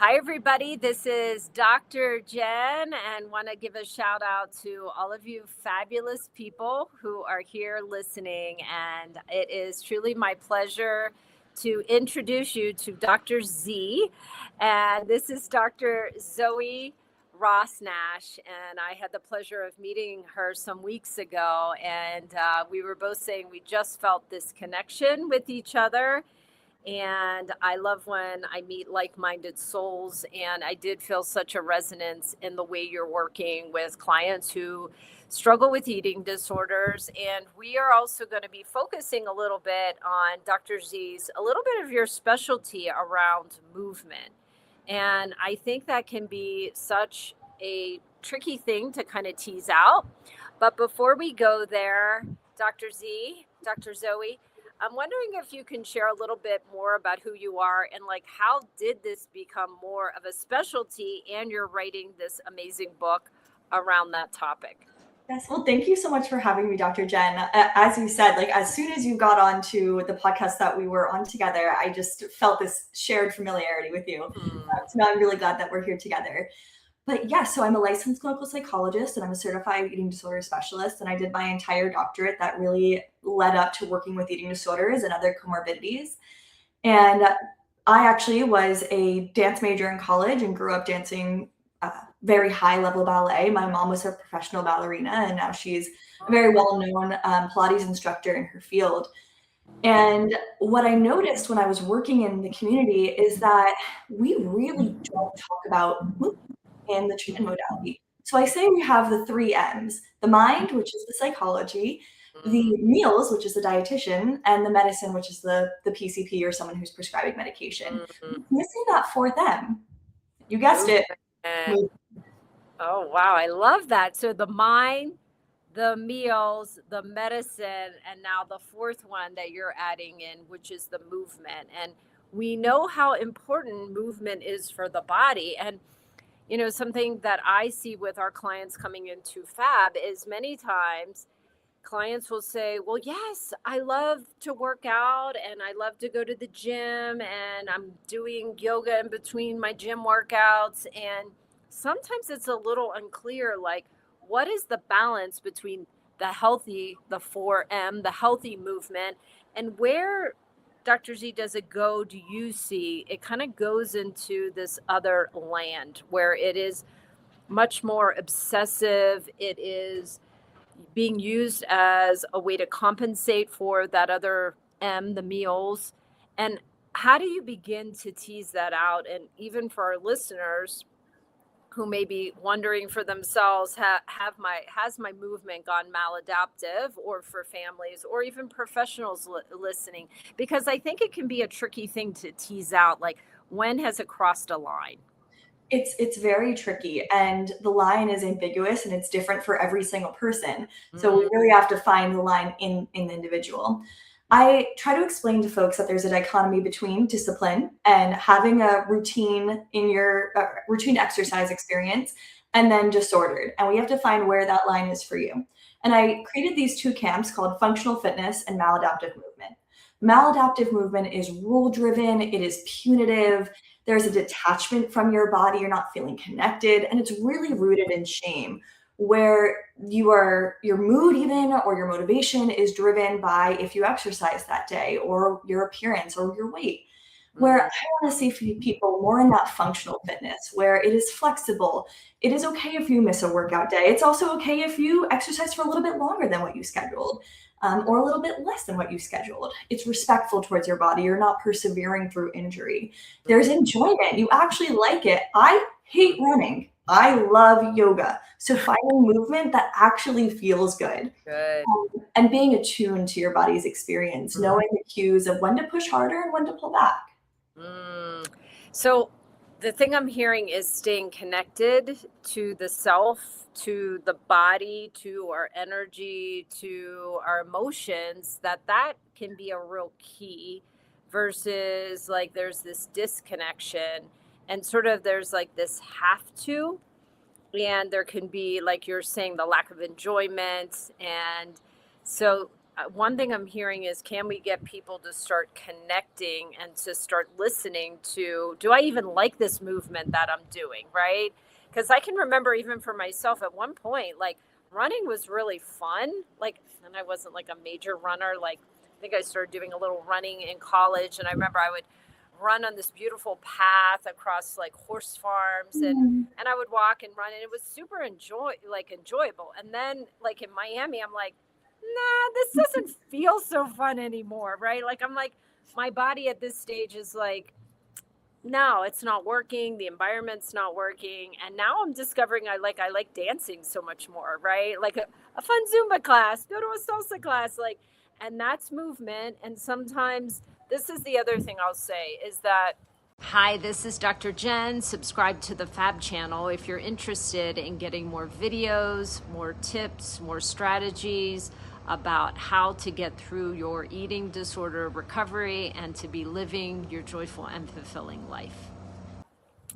Hi, everybody. This is Dr. Jen, and want to give a shout out to all of you fabulous people who are here listening. And it is truly my pleasure to introduce you to Dr. Z. And this is Dr. Zoe Ross Nash. And I had the pleasure of meeting her some weeks ago. And we were both saying we just felt this connection with each other. And I love when I meet like-minded souls. And I did feel such a resonance in the way you're working with clients who struggle with eating disorders. And we are also going to be focusing a little bit on Dr. Z's, a little bit of your specialty around movement. And I think that can be such a tricky thing to kind of tease out. But before we go there, Dr. Z, Dr. Zoe, I'm wondering if you can share a little bit more about who you are and like how did this become more of a specialty and you're writing this amazing book around that topic. Yes, well, thank you so much for having me, Dr. Jen. As you said, like as soon as you got onto the podcast that we were on together, I just felt this shared familiarity with you. So now I'm really glad that we're here together. But yeah, so I'm a licensed clinical psychologist and I'm a certified eating disorder specialist. And I did my entire doctorate that really led up to working with eating disorders and other comorbidities. And I actually was a dance major in college and grew up dancing very high level ballet. My mom was a professional ballerina and now she's a very well-known Pilates instructor in her field. And what I noticed when I was working in the community is that we really don't talk about movement in the treatment modality. So I say we have the 3 M's, the mind, which is the psychology, the meals, which is the dietitian, and the medicine, which is the PCP or someone who's prescribing medication. Missing that 4th M. You guessed it. Oh, wow. I love that. So the mind, the meals, the medicine, and now the 4th one that you're adding in, which is the movement. And we know how important movement is for the body. And you know, something that I see with our clients coming into FAB is many times clients will say, well, yes, I love to work out and I love to go to the gym and I'm doing yoga in between my gym workouts. And sometimes it's a little unclear, like, what is the balance between the healthy, the 4M, the healthy movement, and where Dr. Z, does it go? Do you see it kind of goes into this other land where it is much more obsessive? It is being used as a way to compensate for that other M, the meals. And how do you begin to tease that out? And even for our listeners who may be wondering for themselves, has my movement gone maladaptive, or for families or even professionals listening, because I think it can be a tricky thing to tease out, like when has it crossed a line? It's very tricky and the line is ambiguous and it's different for every single person. So we really have to find the line in the individual. I try to explain to folks that there's a dichotomy between discipline and having a routine in your routine exercise experience and then disordered. And we have to find where that line is for you. And I created these 2 camps called functional fitness and maladaptive movement. Maladaptive movement is rule driven, it is punitive. There's a detachment from your body, you're not feeling connected, and it's really rooted in shame, where your mood even or your motivation is driven by if you exercise that day or your appearance or your weight. Where I want to see people more in that functional fitness, where it is flexible. It is okay if you miss a workout day. It's also okay if you exercise for a little bit longer than what you scheduled, or a little bit less than what you scheduled. It's respectful towards your body. You're not persevering through injury. There's enjoyment. You actually like it. I hate running. I love yoga. So finding movement that actually feels good. And being attuned to your body's experience, knowing the cues of when to push harder and when to pull back. So the thing I'm hearing is staying connected to the self, to the body, to our energy, to our emotions, that can be a real key, versus like there's this disconnection and sort of there's like this have to, and there can be, like you're saying, the lack of enjoyment. And so one thing I'm hearing is, can we get people to start connecting and to start listening to, do I even like this movement that I'm doing, right? Because I can remember even for myself at one point, like running was really fun. Like, and I wasn't like a major runner. Like, I think I started doing a little running in college, and I remember I would run on this beautiful path across like horse farms, Mm. and I would walk and run, and it was super enjoyable. And then like in Miami, I'm like, nah, this doesn't feel so fun anymore, right? Like I'm like, my body at this stage is like, no, it's not working. The environment's not working. And now I'm discovering I like dancing so much more, right? Like a fun Zumba class, go to a salsa class, like, and that's movement. And sometimes this is the other thing I'll say is that, hi, this is Dr. Jen. Subscribe to the Fab channel if you're interested in getting more videos, more tips, more strategies about how to get through your eating disorder recovery and to be living your joyful and fulfilling life.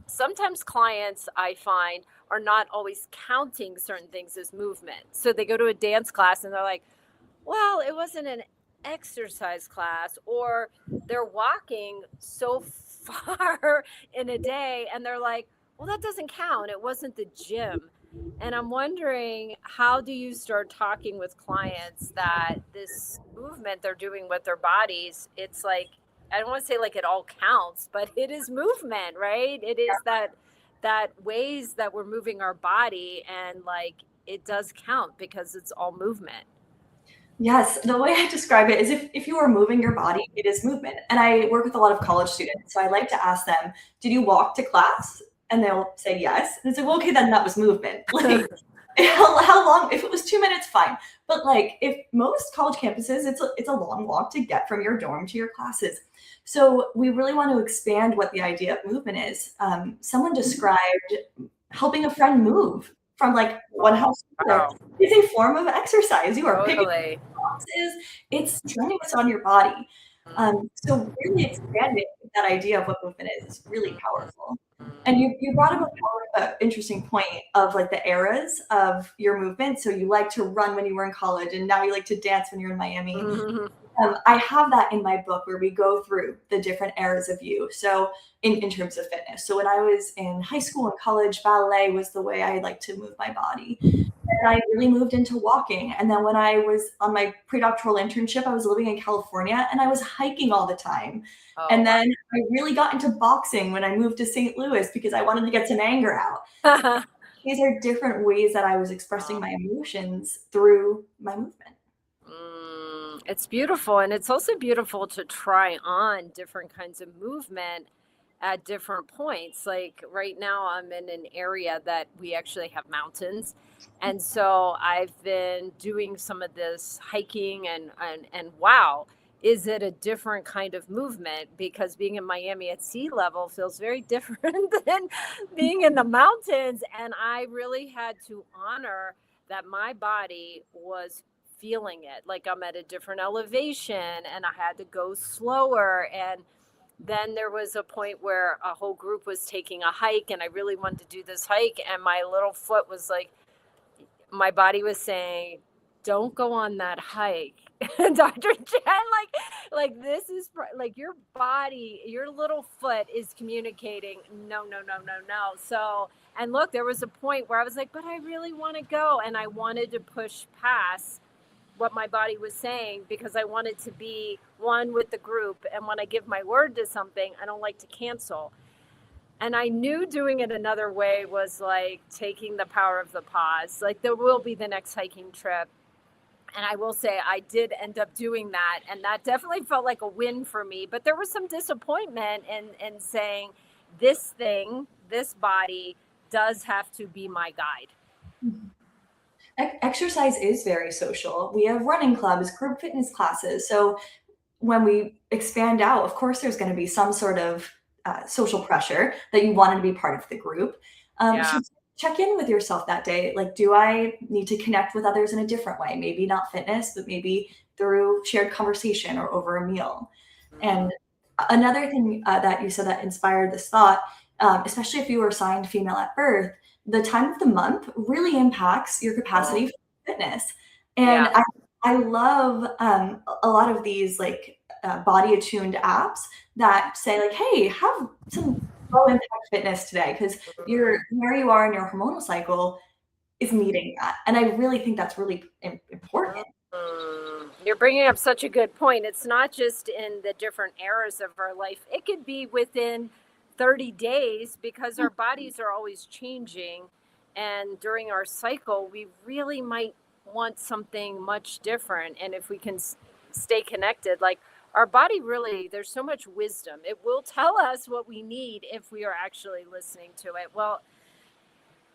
Sometimes clients, I find, are not always counting certain things as movement. So they go to a dance class and they're like, well, it wasn't an exercise class, or they're walking so far in a day and they're like, well, that doesn't count. It wasn't the gym. And I'm wondering, how do you start talking with clients that this movement they're doing with their bodies, it's like, I don't want to say like it all counts, but it is movement, right? It is that ways that we're moving our body, and like it does count because it's all movement. Yes, the way I describe it is if you are moving your body, it is movement. And I work with a lot of college students, so I like to ask them, "Did you walk to class?" And they'll say yes. And it's like, well, okay, then that was movement. Like, how long? If it was 2 minutes, fine. But like, if most college campuses, it's a long walk to get from your dorm to your classes. So we really want to expand what the idea of movement is. Someone described helping a friend move from like one house to another Wow. is a form of exercise. You are picking Totally. boxes, it's strenuous on your body. So really expanding that idea of what movement is really powerful. And you brought up a interesting point of like the eras of your movement. So you like to run when you were in college, and now you like to dance when you're in Miami. Mhm. I have that in my book where we go through the different eras of you. So in terms of fitness. So when I was in high school and college, ballet was the way I like to move my body. And I really moved into walking. And then when I was on my pre-doctoral internship, I was living in California and I was hiking all the time. And Oh, then I really got into boxing when I moved to St. Louis because I wanted to get some anger out. wow. These are different ways that I was expressing my emotions through my movement. It's beautiful. And it's also beautiful to try on different kinds of movement at different points. Like right now, I'm in an area that we actually have mountains. And so I've been doing some of this hiking, and wow, is it a different kind of movement? Because being in Miami at sea level feels very different than being in the mountains. And I really had to honor that my body was feeling it. Like I'm at a different elevation and I had to go slower. And then there was a point where a whole group was taking a hike and I really wanted to do this hike, and my little foot was like, my body was saying, don't go on that hike. Dr. Jen, like this is like your body, your little foot is communicating, no, no, no, no, no. So, and look, there was a point where I was like, but I really want to go, and I wanted to push past what my body was saying because I wanted to be one with the group. And when I give my word to something, I don't like to cancel. And I knew doing it another way was like taking the power of the pause. Like there will be the next hiking trip. And I will say I did end up doing that. And that definitely felt like a win for me. But there was some disappointment in saying this thing, this body does have to be my guide. Exercise is very social. We have running clubs, group fitness classes. So when we expand out, of course, there's going to be some sort of social pressure that you wanted to be part of the group. Yeah. So check in with yourself that day. Like, do I need to connect with others in a different way? Maybe not fitness, but maybe through shared conversation or over a meal. And another thing that you said that inspired this thought, especially if you were assigned female at birth, the time of the month really impacts your capacity Oh, for fitness. And yeah. I love a lot of these like body attuned apps that say like, hey, have some low impact fitness today because you're where you are in your hormonal cycle is needing that. And I really think that's really important. You're bringing up such a good point. It's not just in the different eras of our life, it could be within 30 days because our bodies are always changing. And during our cycle, we really might want something much different. And if we can stay connected, like our body really, there's so much wisdom. It will tell us what we need if we are actually listening to it. Well,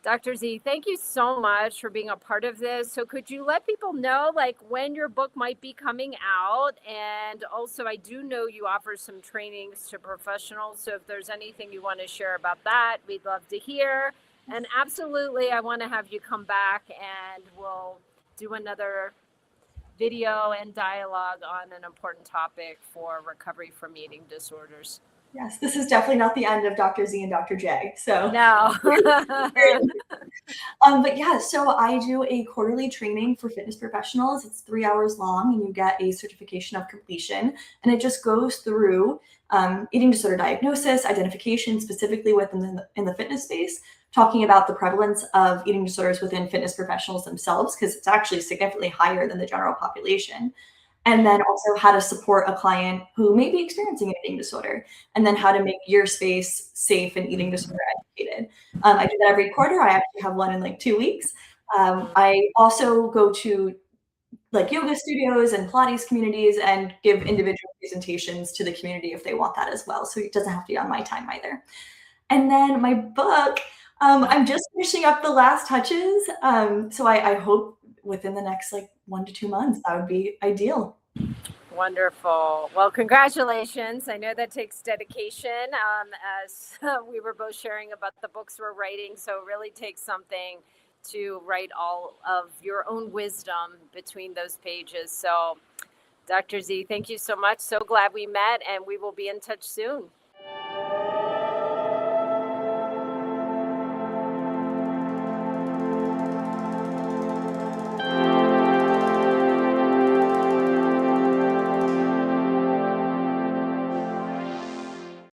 Dr. Z, thank you so much for being a part of this. So could you let people know like when your book might be coming out? And also I do know you offer some trainings to professionals. So if there's anything you want to share about that, we'd love to hear. And absolutely, I want to have you come back and we'll do another video and dialogue on an important topic for recovery from eating disorders. Yes, this is definitely not the end of Dr. Z and Dr. J. So No. But yeah, so I do a quarterly training for fitness professionals. It's 3 hours long, and you get a certification of completion. And it just goes through eating disorder diagnosis, identification, specifically within in the fitness space, talking about the prevalence of eating disorders within fitness professionals themselves, because it's actually significantly higher than the general population. And then also how to support a client who may be experiencing an eating disorder, and then how to make your space safe and eating disorder educated. I do that every quarter. I actually have one in like 2 weeks. I also go to like yoga studios and Pilates communities and give individual presentations to the community if they want that as well. So it doesn't have to be on my time either. And then my book, I'm just finishing up the last touches. So I hope within the next like 1 to 2 months, that would be ideal. Wonderful. Well, congratulations. I know that takes dedication, as we were both sharing about the books we're writing. So it really takes something to write all of your own wisdom between those pages. So, Dr. Z, thank you so much. So glad we met, and we will be in touch soon.